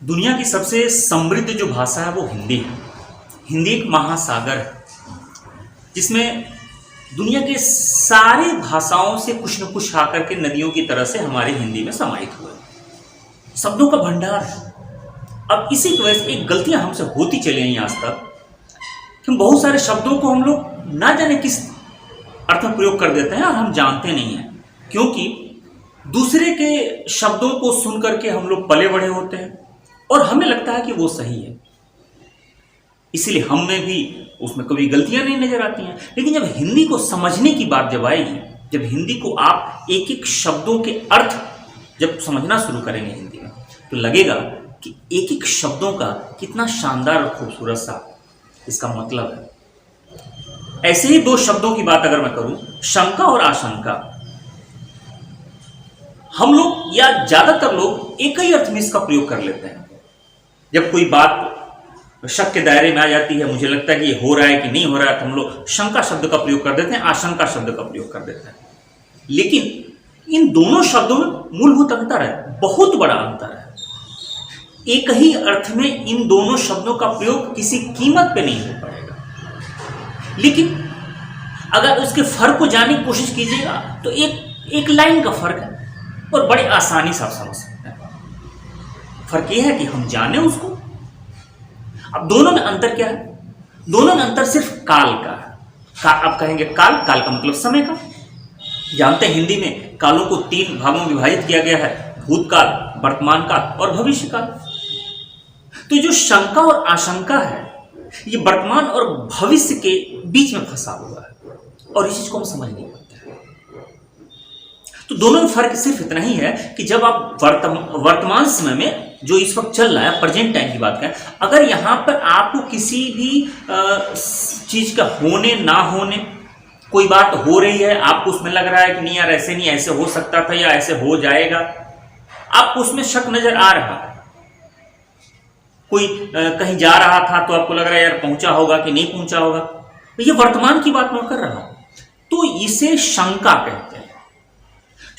दुनिया की सबसे समृद्ध जो भाषा है वो हिंदी है। हिंदी एक महासागर है जिसमें दुनिया के सारी भाषाओं से कुछ न कुछ आकर के नदियों की तरह से हमारी हिंदी में समाहित हुए। शब्दों का भंडार है। अब इसी की वजह से एक गलतियां हमसे होती चली आई आज तक कि हम बहुत सारे शब्दों को हम लोग ना जाने किस अर्थ में प्रयोग कर देते हैं और हम जानते नहीं हैं, क्योंकि दूसरे के शब्दों को सुन करके हम लोग पले बड़े होते हैं और हमें लगता है कि वो सही है, इसीलिए हम में भी उसमें कभी गलतियां नहीं नजर आती हैं। लेकिन जब हिंदी को समझने की बात जब आएगी, जब हिंदी को आप एक एक शब्दों के अर्थ जब समझना शुरू करेंगे हिंदी में, तो लगेगा कि एक एक शब्दों का कितना शानदार और खूबसूरत सा इसका मतलब है। ऐसे ही दो शब्दों की बात अगर मैं करूं, शंका और आशंका, हम लोग या ज्यादातर लोग एक ही अर्थ में इसका प्रयोग कर लेते हैं। जब कोई बात शक के दायरे में आ जाती है, मुझे लगता है कि ये हो रहा है कि नहीं हो रहा है, तो हम लोग शंका शब्द का प्रयोग कर देते हैं, आशंका शब्द का प्रयोग कर देते हैं। लेकिन इन दोनों शब्दों में मूलभूत अंतर है, बहुत बड़ा अंतर है। एक ही अर्थ में इन दोनों शब्दों का प्रयोग किसी कीमत पे नहीं हो पाएगा, लेकिन अगर उसके फर्क को जानने की कोशिश कीजिएगा तो एक लाइन का फर्क है और बड़ी आसानी से आप समझ सकते हैं। फर्क यह है कि हम जाने उसको। अब दोनों में अंतर क्या है? दोनों में अंतर सिर्फ काल का है। आप कहेंगे काल का मतलब समय का। जानते हैं हिंदी में कालों को 3 भागों में विभाजित किया गया है, भूतकाल, वर्तमान काल और भविष्य काल। तो जो शंका और आशंका है, ये वर्तमान और भविष्य के बीच में फंसा हुआ है और इस चीज को हम समझ नहीं पाते। तो दोनों में फर्क सिर्फ इतना ही है कि जब आप वर्तमान समय में जो इस वक्त चल रहा है, प्रेजेंट टाइम की बात करें, अगर यहां पर आपको किसी भी चीज का होने ना होने, कोई बात हो रही है, आपको उसमें लग रहा है कि नहीं यार ऐसे नहीं, ऐसे हो सकता था या ऐसे हो जाएगा, आपको उसमें शक नजर आ रहा है। कोई कहीं जा रहा था तो आपको लग रहा है यार पहुंचा होगा कि नहीं पहुंचा होगा, तो ये वर्तमान की बात मैं कर रहा हूं, तो इसे शंका कहते हैं।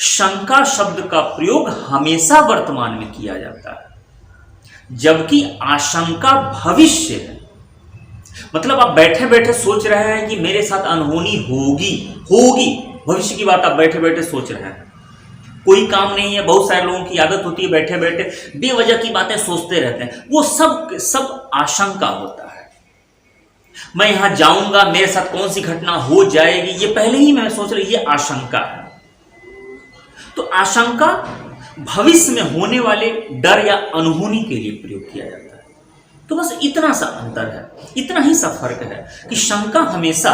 शंका शब्द का प्रयोग हमेशा वर्तमान में किया जाता है, जबकि आशंका भविष्य है। मतलब आप बैठे बैठे सोच रहे हैं कि मेरे साथ अनहोनी होगी, भविष्य की बात आप बैठे बैठे सोच रहे हैं। कोई काम नहीं है, बहुत सारे लोगों की आदत होती है बैठे बैठे बेवजह की बातें सोचते रहते हैं, वो सब आशंका होता है। मैं यहां जाऊंगा, मेरे साथ कौन सी घटना हो जाएगी, ये पहले ही मैं सोच रही, ये आशंका है। तो आशंका भविष्य में होने वाले डर या अनहोनी के लिए प्रयोग किया जाता है। तो बस इतना सा अंतर है, इतना ही सा फर्क है कि शंका हमेशा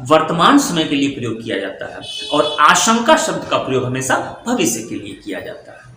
वर्तमान समय के लिए प्रयोग किया जाता है और आशंका शब्द का प्रयोग हमेशा भविष्य के लिए किया जाता है।